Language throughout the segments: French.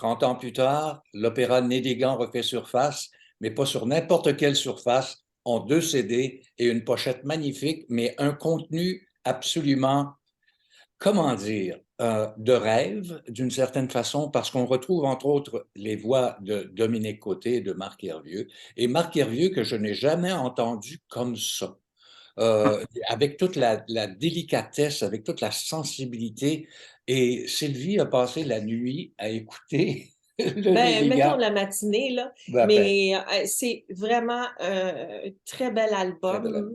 30 ans plus tard, l'opéra Néligan refait surface, mais pas sur n'importe quelle surface, en 2 CD et une pochette magnifique, mais un contenu absolument, comment dire, de rêve d'une certaine façon, parce qu'on retrouve entre autres les voix de Dominique Côté et de Marc Hervieux. Et Marc Hervieux que je n'ai jamais entendu comme ça. Avec toute la délicatesse, avec toute la sensibilité. Et Sylvie a passé la nuit à écouter le Ben, mettons Néligan. la matinée, là, Ben, mais c'est vraiment un très bel très bel album. album.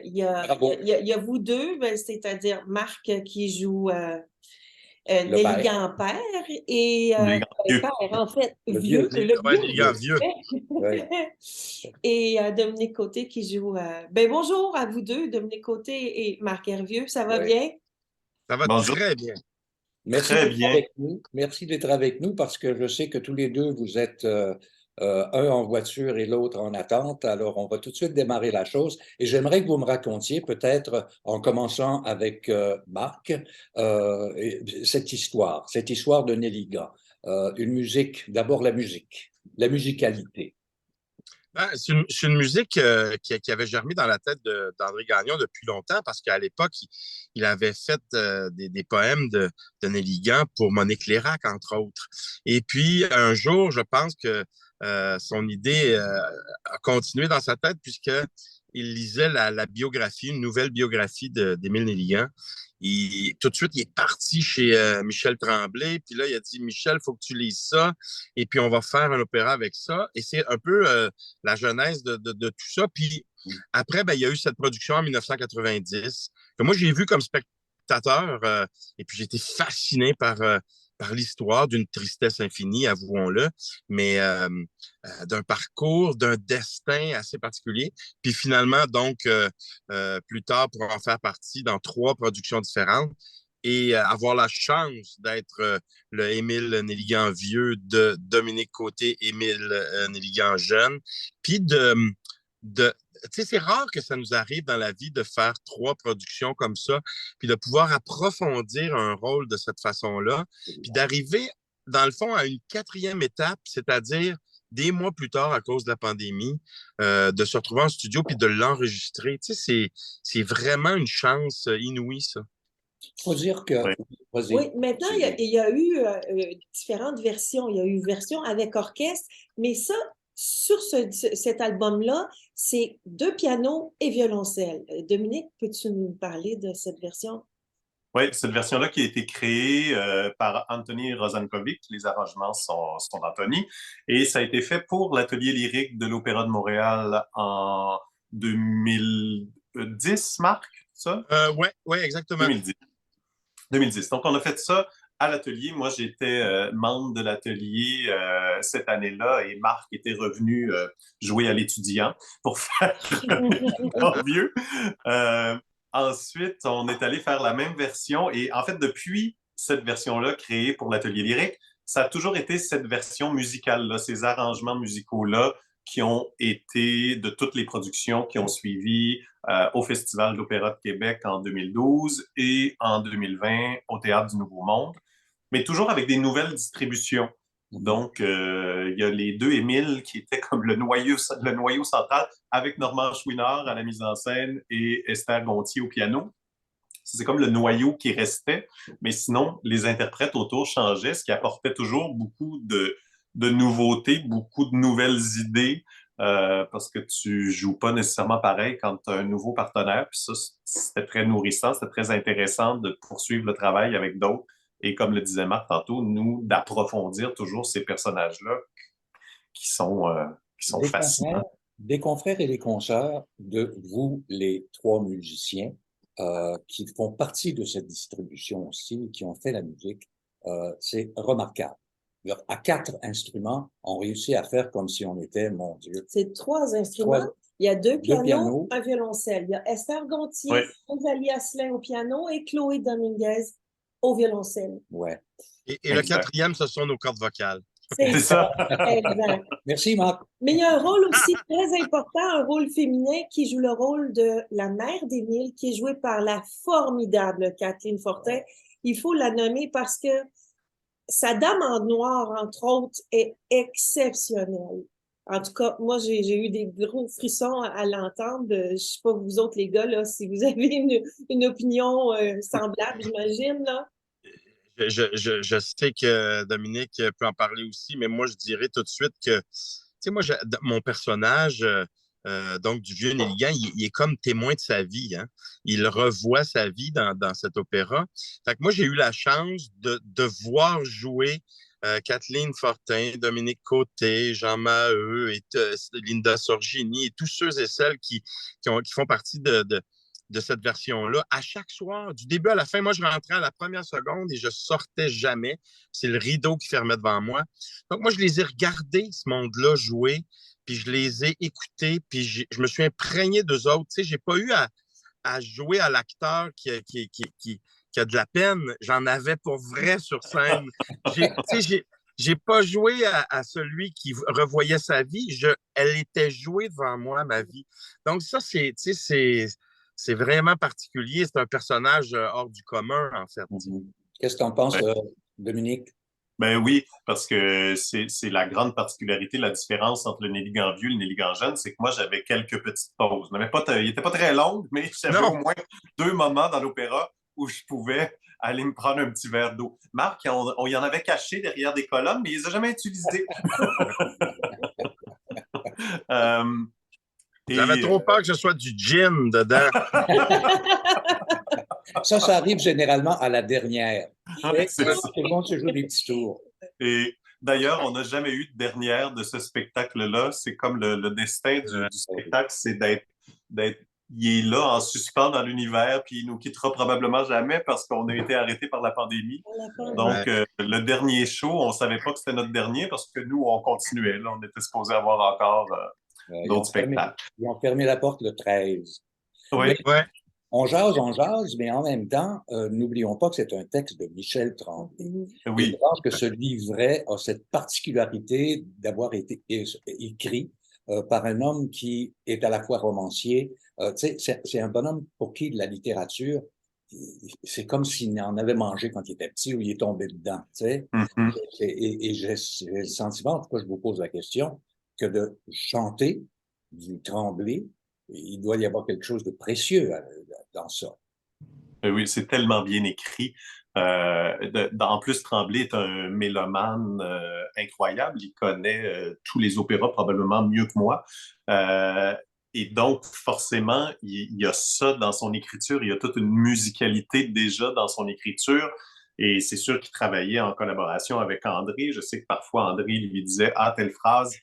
Il Bravo, y a vous deux, ben, c'est-à-dire Marc qui joue le père, Nelligan père et Les grands vieux. père, en fait, le vieux, vieux, le Ouais, vieux. les gars vieux. oui. Et Dominique Côté qui joue. Ben, bonjour à vous deux, Dominique Côté et Marc Hervieux, ça va Oui. bien? Ça va Bonjour. très bien. Merci Très d'être bien. avec nous. Merci d'être avec nous parce que je sais que tous les deux, vous êtes un en voiture et l'autre en attente. Alors, on va tout de suite démarrer la chose. Et j'aimerais que vous me racontiez, peut-être en commençant avec Marc, cette histoire de Nelligan. Une musique, d'abord la musicalité. Ben, c'est une musique qui avait germé dans la tête d'André Gagnon depuis longtemps parce qu'à l'époque, il avait fait des poèmes de Néligan pour Monique Lérac, entre autres. Et puis, un jour, je pense que son idée a continué dans sa tête puisque il lisait la biographie, une nouvelle biographie d'Émile Néligan. Tout de suite, il est parti chez Michel Tremblay. Puis là, il a dit, Michel, il faut que tu lises ça. Et puis, on va faire un opéra avec ça. Et c'est un peu la genèse de tout ça. Puis après, ben, il y a eu cette production en 1990 que moi, j'ai vu comme spectateur. Et puis, j'ai été fasciné par l'histoire d'une tristesse infinie, avouons-le, mais d'un parcours, d'un destin assez particulier. Puis finalement, donc, plus tard, pour en faire partie dans 3 productions différentes et avoir la chance d'être le Émile Néligan vieux de Dominique Côté, Émile Néligan jeune, puis de tu sais, c'est rare que ça nous arrive dans la vie de faire 3 productions comme ça, puis de pouvoir approfondir un rôle de cette façon-là, puis d'arriver, dans le fond, à une 4e étape, c'est-à-dire des mois plus tard, à cause de la pandémie, de se retrouver en studio puis de l'enregistrer. Tu sais, c'est vraiment une chance inouïe, ça. Il faut dire que, Oui. Oui, vas-y, maintenant, Sylvie. il y a eu différentes versions. Il y a eu version avec orchestre, mais ça, sur cet album-là, c'est 2 pianos et violoncelle. Dominique, peux-tu nous parler de cette version? Oui, cette version-là qui a été créée par Anthony Rosankovic, les arrangements sont d'Anthony, et ça a été fait pour l'atelier lyrique de l'Opéra de Montréal en 2010, Marc, ça? Oui, Ouais, exactement. 2010. 2010. Donc, on a fait ça à l'atelier. Moi, j'étais membre de l'atelier cette année-là et Marc était revenu jouer à l'étudiant pour faire en vieux. Ensuite, on est allé faire la même version et en fait, depuis cette version-là créée pour l'atelier lyrique, ça a toujours été cette version musicale-là, ces arrangements musicaux-là qui ont été de toutes les productions qui ont suivi au Festival de l'Opéra de Québec en 2012 et en 2020 au Théâtre du Nouveau Monde, mais toujours avec des nouvelles distributions. Donc, il y a les 2 Émile qui étaient comme le noyau central avec Normand Chouinard à la mise en scène et Esther Gontier au piano. C'est comme le noyau qui restait, mais sinon, les interprètes autour changeaient, ce qui apportait toujours beaucoup de nouveautés, beaucoup de nouvelles idées, parce que tu joues pas nécessairement pareil quand tu as un nouveau partenaire. Puis ça, c'était très nourrissant, c'était très intéressant de poursuivre le travail avec d'autres. Et comme le disait Marc tantôt, nous, d'approfondir toujours ces personnages-là qui sont, euh, qui sont des confrères, fascinants. des confrères et des consoeurs de vous, les 3 musiciens, qui font partie de cette distribution aussi, qui ont fait la musique, c'est remarquable. À 4 instruments, on réussit à faire comme si on était, mon Dieu, C'est 3 instruments. Il y a deux deux pianos, pianos. un violoncelle. Il y a Esther Oui, Gontier, Rosalie Asselin au piano et Chloé Dominguez au violoncelle. Ouais. Et le Exact. 4e, ce sont nos cordes vocales. C'est C'est ça, ça. exact. Merci, Marc. Mais il y a un rôle aussi très important, un rôle féminin qui joue le rôle de la mère d'Émile, qui est jouée par la formidable Kathleen Fortin. Il faut la nommer parce que Sa Dame en noir, entre autres, est exceptionnelle. En tout cas, moi, j'ai eu des gros frissons à l'entendre. Je ne sais pas vous autres, les gars, là, si vous avez une opinion semblable, j'imagine, là. Je sais que Dominique peut en parler aussi, mais moi, je dirais tout de suite que, tu sais, moi, mon personnage, donc du vieux Nelligan, il est comme témoin de sa vie, hein. Il revoit sa vie dans cet opéra. Fait que moi, j'ai eu la chance de voir jouer Kathleen Fortin, Dominique Côté, Jean Maheu, et Linda Sorgini, et tous ceux et celles qui font partie de cette version-là. À chaque soir, du début à la fin, moi, je rentrais à la première seconde et je sortais jamais. C'est le rideau qui fermait devant moi. Donc, moi, je les ai regardés, ce monde-là, jouer, puis je les ai écoutés, puis je me suis imprégné d'eux autres. Tu sais, j'ai pas eu à jouer à l'acteur qui a de la peine. J'en avais pour vrai sur scène. J'ai pas joué à celui qui revoyait sa vie. Elle était jouée devant moi, ma vie. Donc, ça, c'est vraiment particulier. C'est un personnage hors du commun, en fait. Qu'est-ce que tu en penses, Ouais. Dominique? Ben oui, parce que c'est la grande particularité, la différence entre le Nelligan vieux et le Nelligan jeune, c'est que moi, j'avais quelques petites pauses. Il n'était pas très long, mais j'avais Non. au moins 2 moments dans l'opéra où je pouvais aller me prendre un petit verre d'eau. Marc, on y en avait caché derrière des colonnes, mais il les a jamais utilisés. Euh, J'avais et trop peur que ce soit du gin dedans. Ça arrive généralement à la dernière. ouais, c'est ça. Tout le monde se joue des petits tours. Et d'ailleurs, on n'a jamais eu de dernière de ce spectacle-là. C'est comme le destin du spectacle, c'est il est là en suspens dans l'univers, puis il nous quittera probablement jamais parce qu'on a été arrêté par la pandémie. Donc, le dernier show, on savait pas que c'était notre dernier parce que nous, on continuait. Là, on était supposé avoir encore d'autres spectacles. Ils ont fermé la porte le 13. Oui. Mais Ouais. on jase, mais en même temps, n'oublions pas que c'est un texte de Michel Tremblay. Oui. Je pense que ce livret a cette particularité d'avoir été écrit par un homme qui est à la fois romancier. Tu sais, c'est un bonhomme pour qui la littérature, c'est comme s'il en avait mangé quand il était petit ou il est tombé dedans. Tu sais. Mm-hmm. Et j'ai le sentiment, en tout cas, je vous pose la question, que de chanter du Tremblay, il doit y avoir quelque chose de précieux dans ça. Oui, c'est tellement bien écrit. En plus, Tremblay est un mélomane incroyable. Il connaît tous les opéras probablement mieux que moi. Et donc, forcément, il y a ça dans son écriture. Il y a toute une musicalité déjà dans son écriture. Et c'est sûr qu'il travaillait en collaboration avec André. Je sais que parfois, André lui disait, « Ah, telle phrase,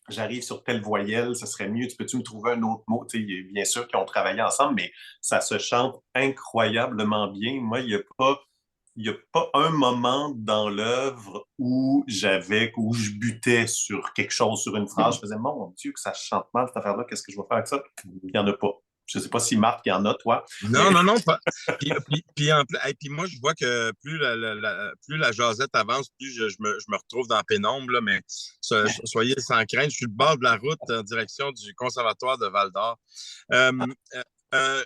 j'arrive sur telle voyelle, ça serait mieux, peux-tu me trouver un autre mot? » Tu sais, bien sûr qu'ils ont travaillé ensemble, mais ça se chante incroyablement bien. Moi, il y a pas un moment dans l'œuvre où je butais sur quelque chose, sur une phrase. Je faisais, mon Dieu, que ça chante mal, cette affaire-là, qu'est-ce que je vais faire avec ça? Il n'y en a pas. Je ne sais pas si Marc, il y en a, toi. Non, non, pas. Puis moi, je vois que plus la jasette avance, plus je me retrouve dans la pénombre, là, mais soyez sans crainte, je suis le bord de la route en direction du Conservatoire de Val-d'Or. Euh, euh,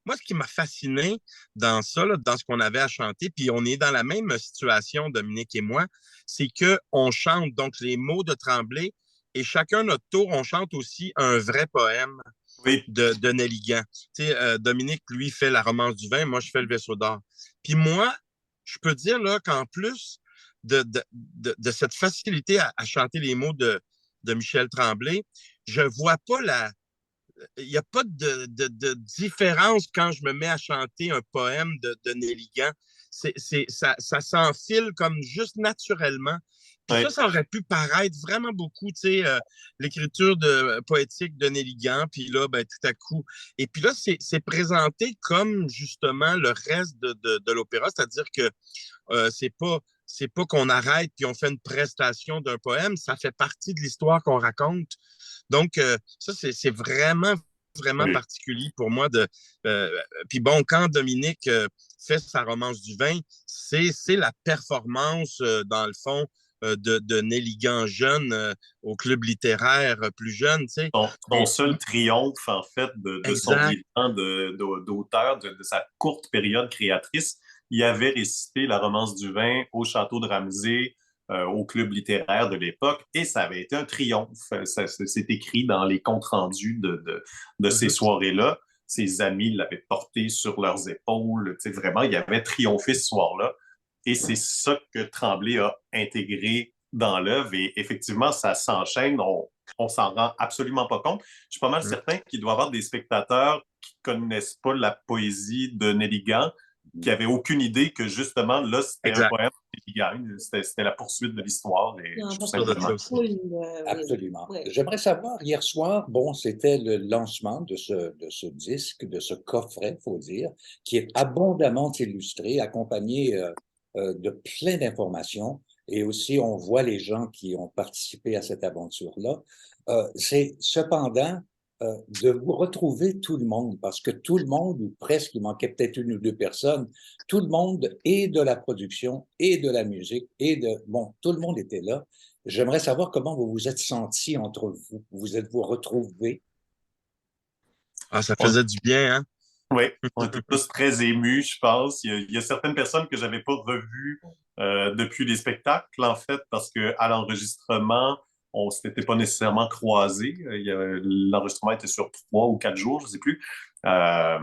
Moi, ce qui m'a fasciné dans ça, là, dans ce qu'on avait à chanter, puis on est dans la même situation, Dominique et moi, c'est qu'on chante donc les mots de Tremblay et chacun notre tour, on chante aussi un vrai poème Oui. de Nelligan. Tu sais, Dominique, lui, fait la romance du vin, moi, je fais le vaisseau d'or. Puis moi, je peux dire là, qu'en plus de cette facilité à chanter les mots de Michel Tremblay, je vois pas il n'y a pas de différence quand je me mets à chanter un poème de Nelligan. Ça s'enfile comme juste naturellement. Puis Oui. ça aurait pu paraître vraiment beaucoup, tu sais, l'écriture poétique de Nelligan, puis là, ben, tout à coup. Et puis là, c'est présenté comme justement le reste de l'opéra, c'est-à-dire que c'est pas qu'on arrête puis on fait une prestation d'un poème, ça fait partie de l'histoire qu'on raconte. Donc, ça, c'est vraiment, vraiment Oui. particulier pour moi. Puis bon, quand Dominique fait sa romance du vin, c'est la performance, dans le fond, de Nelligan jeune au club littéraire plus jeune, tu sais. Son seul triomphe, en fait, de son Exact. bilan d'auteur, de sa courte période créatrice. il avait récité La Romance du vin au château de Ramsey, au club littéraire de l'époque, et ça avait été un triomphe. C'est écrit dans les comptes rendus de ces soirées-là. Ses amis l'avaient porté sur leurs épaules. Vraiment, il avait triomphé ce soir-là. Et c'est ça que Tremblay a intégré dans l'œuvre. Et effectivement, ça s'enchaîne. On s'en rend absolument pas compte. Je suis pas mal certain qu'il doit y avoir des spectateurs qui connaissent pas la poésie de Nelligan, qui n'avaient aucune idée que justement, là, c'était un poème de Nelligan. C'était la poursuite de l'histoire. Et tout simplement. Absolument. Oui. J'aimerais savoir, hier soir, bon, c'était le lancement de ce disque, de ce coffret, il faut dire, qui est abondamment illustré, accompagné de plein d'informations. Et aussi, on voit les gens qui ont participé à cette aventure-là. C'est cependant de vous retrouver tout le monde, parce que tout le monde, ou presque, il manquait peut-être une ou deux personnes, tout le monde, et de la production, et de la musique, bon, tout le monde était là. J'aimerais savoir comment vous vous êtes sentis entre vous. Vous êtes-vous retrouvés? Ah, ça faisait du bien, hein? Oui, on était tous très émus, je pense. Il y a certaines personnes que j'avais pas revues depuis les spectacles, en fait, parce que à l'enregistrement, on s'était pas nécessairement croisés. L'enregistrement était sur 3 ou 4 jours, je sais plus. Euh,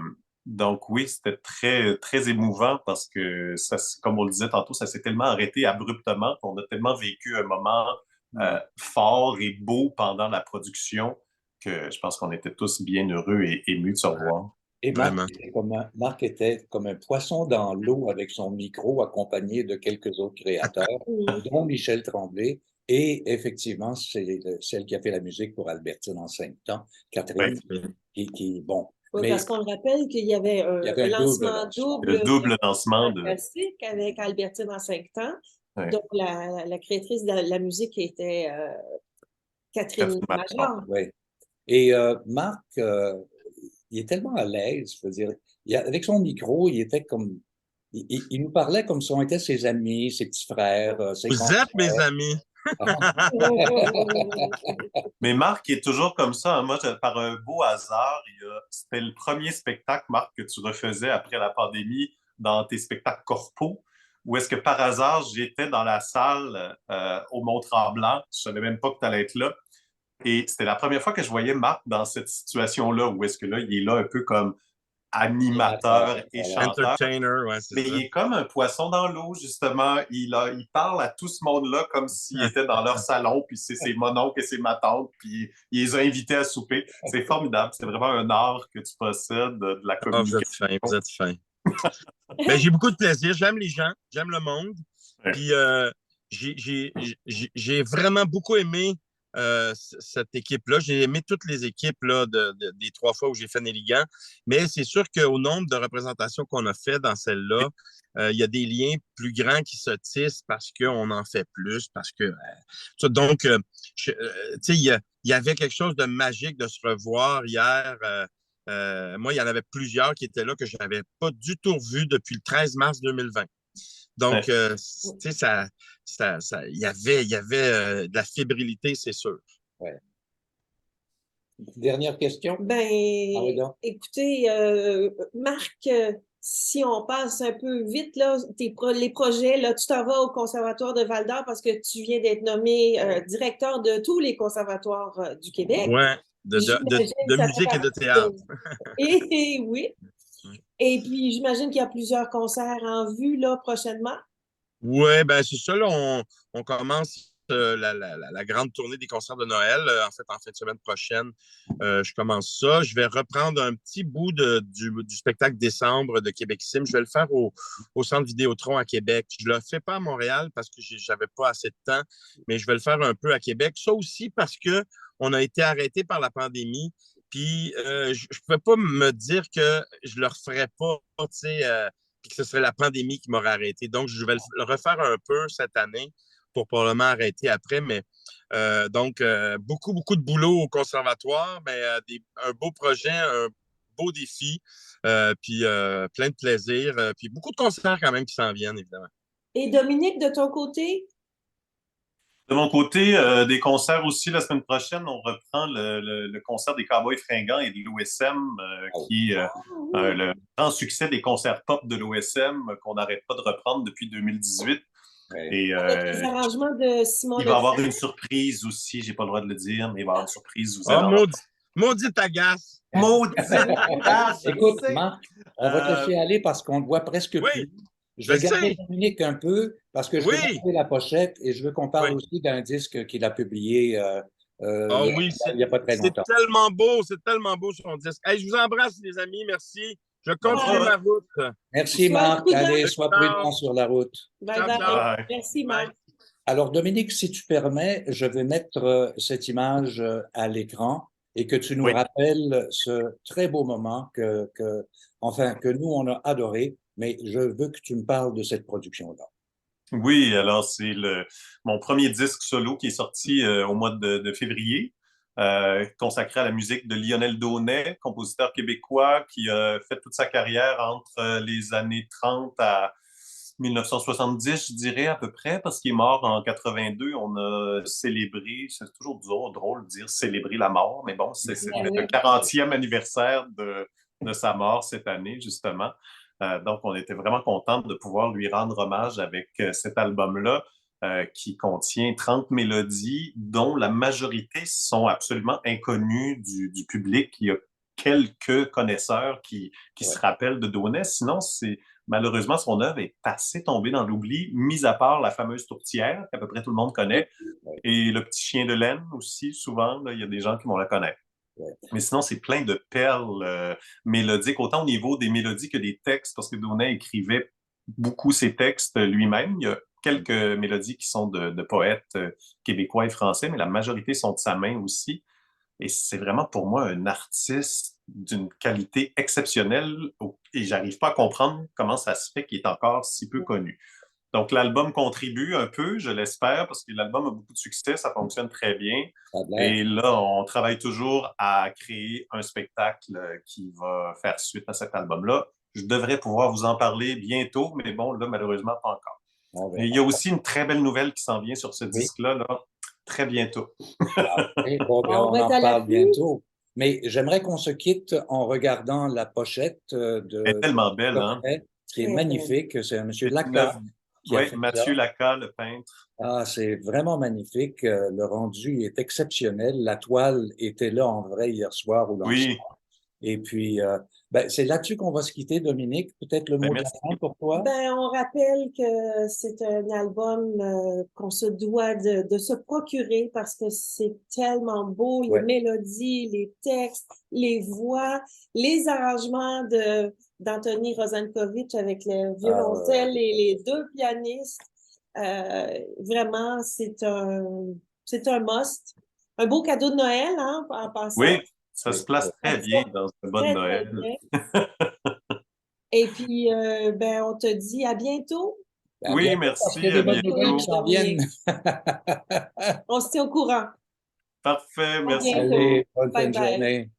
donc oui, c'était très très émouvant parce que ça, comme on le disait tantôt, ça s'est tellement arrêté abruptement qu'on a tellement vécu un moment fort et beau pendant la production que je pense qu'on était tous bien heureux et émus de se revoir. Et Vraiment. Marc était comme un poisson dans l'eau avec son micro, accompagné de quelques autres créateurs, dont Michel Tremblay. Et effectivement, c'est celle qui a fait la musique pour Albertine en 5 temps, Catherine, bon. Oui, Mais parce qu'on rappelle qu'il y avait il y avait un lancement Le double lancement de... fantastique avec Albertine en 5 temps. Ouais. Donc, la créatrice de la musique était Catherine Major. Oui. Et Marc, il est tellement à l'aise, je veux dire, avec son micro, il était comme, il nous parlait comme si on était ses amis, ses petits frères, ses Vous êtes mes amis. Mais Marc est toujours comme ça. Hein. Moi, par un beau hasard, c'était le premier spectacle, Marc, que tu refaisais après la pandémie dans tes spectacles corpaux. Ou est-ce que par hasard, j'étais dans la salle au Mont-Tremblant, je savais même pas que tu allais être là. Et c'était la première fois que je voyais Marc dans cette situation-là, où est-ce que là, il est là un peu comme animateur et chanteur. Entertainer, ouais, c'est Mais ça. il est comme un poisson dans l'eau, justement. Il parle à tout ce monde-là comme s'il était dans leur salon, puis c'est ses mononcles et ses matantes, puis il les a invités à souper. C'est formidable. C'est vraiment un art que tu possèdes de la Oh, vous êtes communication. fin, vous êtes fin. Ben, j'ai beaucoup de plaisir. J'aime les gens, j'aime le monde. Ouais. Puis j'ai vraiment beaucoup aimé cette équipe-là. J'ai aimé toutes les équipes là, des 3 fois où j'ai fait Nelligan. Mais c'est sûr qu'au nombre de représentations qu'on a fait dans celle-là, il y a des liens plus grands qui se tissent parce qu'on en fait plus, parce que donc, tu sais, il y avait quelque chose de magique de se revoir hier. Moi, il y en avait plusieurs qui étaient là que je n'avais pas du tout vu depuis le 13 mars 2020. Donc, tu sais, il y avait de la fébrilité, c'est sûr. Ouais. Dernière question? Ben, écoutez, Marc, si on passe un peu vite, là, les projets, là, tu t'en vas au Conservatoire de Val-d'Or parce que tu viens d'être nommé directeur de tous les conservatoires du Québec. Ouais, de musique et de théâtre. Et oui. Et puis, j'imagine qu'il y a plusieurs concerts en vue, là, prochainement. Oui, ben c'est ça. Là, on commence la grande tournée des concerts de Noël. En fait, en fin de semaine prochaine, je commence ça. Je vais reprendre un petit bout du spectacle décembre de Québec Sim. Je vais le faire au Centre Vidéotron à Québec. Je ne le fais pas à Montréal parce que j'avais pas assez de temps, mais je vais le faire un peu à Québec. Ça aussi parce que on a été arrêté par la pandémie. Puis, je ne pouvais pas me dire que je ne le referais pas, tu sais, puis que ce serait la pandémie qui m'aurait arrêté. Donc, je vais le refaire un peu cette année pour probablement arrêter après. Mais donc, beaucoup, beaucoup de boulot au conservatoire, mais un beau projet, un beau défi, puis plein de plaisir, puis beaucoup de concerts quand même qui s'en viennent, évidemment. Et Dominique, de ton côté? De mon côté, des concerts aussi la semaine prochaine. On reprend le concert des Cowboys fringants et de l'OSM, Oh. qui est Ah oui. le grand succès des concerts pop de l'OSM qu'on n'arrête pas de reprendre depuis 2018. Ouais. Et Avec les arrangements de Simon il va y avoir Lefebvre. une surprise aussi. J'ai pas le droit de le dire, mais il va y avoir une surprise. Vous Oh, allez en... maudite agace. Maudite! Ah, je Écoute, sais. Marc, on va te Euh, laisser aller parce qu'on ne voit presque Oui, plus. Je je vais garder sais. Dominique un peu parce que je veux Oui, montrer la pochette et je veux qu'on parle oui. aussi d'un disque qu'il a publié Ah il oui, n'y a pas très longtemps. c'est tellement beau son disque. Hey, je vous embrasse, les amis, merci. Je bonne continue Bye. ma route. route. Merci, Sois Marc. prudent. Allez, sois prudent Ciao, sur la route. Bye ciao, bye. ciao. Bye. Merci, Bye. Marc. Alors, Dominique, si tu permets, je vais mettre cette image à l'écran et que tu nous Oui. rappelles ce très beau moment enfin, que nous, on a adoré, mais je veux que tu me parles de cette production-là. Oui, alors c'est mon premier disque solo qui est sorti au mois de février, consacré à la musique de Lionel Daunet, compositeur québécois qui a fait toute sa carrière entre les années 30 à 1970, je dirais à peu près, parce qu'il est mort en 82. On a célébré, c'est toujours drôle de dire célébrer la mort, mais bon, c'était Ben le oui. 40e anniversaire de sa mort cette année, justement. Donc, on était vraiment contents de pouvoir lui rendre hommage avec cet album-là qui contient 30 mélodies dont la majorité sont absolument inconnues du public. Il y a quelques connaisseurs qui Ouais. se rappellent de Daunet. Sinon, malheureusement, son œuvre est assez tombée dans l'oubli, mis à part la fameuse tourtière qu'à peu près tout le monde connaît Ouais. et le petit chien de laine aussi, souvent, là, il y a des gens qui vont la connaître. Ouais. Mais sinon, c'est plein de perles mélodiques, autant au niveau des mélodies que des textes, parce que Daunet écrivait beaucoup ses textes lui-même. Il y a quelques mélodies qui sont de poètes québécois et français, mais la majorité sont de sa main aussi. Et c'est vraiment pour moi un artiste d'une qualité exceptionnelle et j'arrive pas à comprendre comment ça se fait qu'il est encore si peu connu. Donc, l'album contribue un peu, je l'espère, parce que l'album a beaucoup de succès, ça fonctionne très bien. Ça a l'air. Et là, on travaille toujours à créer un spectacle qui va faire suite à cet album-là. Je devrais pouvoir vous en parler bientôt, mais bon, là, malheureusement, pas encore. On Et il verra. y a aussi une très belle nouvelle qui s'en vient sur ce Oui. disque-là, là, très bientôt. Et bon, ben, On on va être en à parle l'affût. bientôt. Mais j'aimerais qu'on se quitte en regardant la pochette Elle est de tellement belle, hein? portrait, qui est Très belle. magnifique. C'est un monsieur C'est une œuvre, Lacroix qui a oui, fait ça. Mathieu Lacas, le peintre. Ah, c'est vraiment magnifique. Le rendu est exceptionnel. La toile était là en vrai hier soir ou dans le Oui, soir. Et puis, ben, c'est là-dessus qu'on va se quitter, Dominique. Peut-être le ben mot de la merci. fin pour toi? Ben, on rappelle que c'est un album qu'on se doit de se procurer parce que c'est tellement beau, les Ouais. mélodies, les textes, les voix, les arrangements d'Anthony Rosankovitch avec le violoncelle et les deux pianistes. Vraiment, c'est un must. Un beau cadeau de Noël, hein, en passant. Oui, ça se place Ça très se bien porte dans un bas de très, très Noël. bien. Et puis, ben, on te dit à bientôt. Ben, à Oui, bientôt parce qu'il y merci, a à des bonnes nouvelles qui bientôt. s'en viennent. On se tient au courant. Parfait, À merci bientôt. beaucoup. Allez, bonne fin Bye de bye. journée.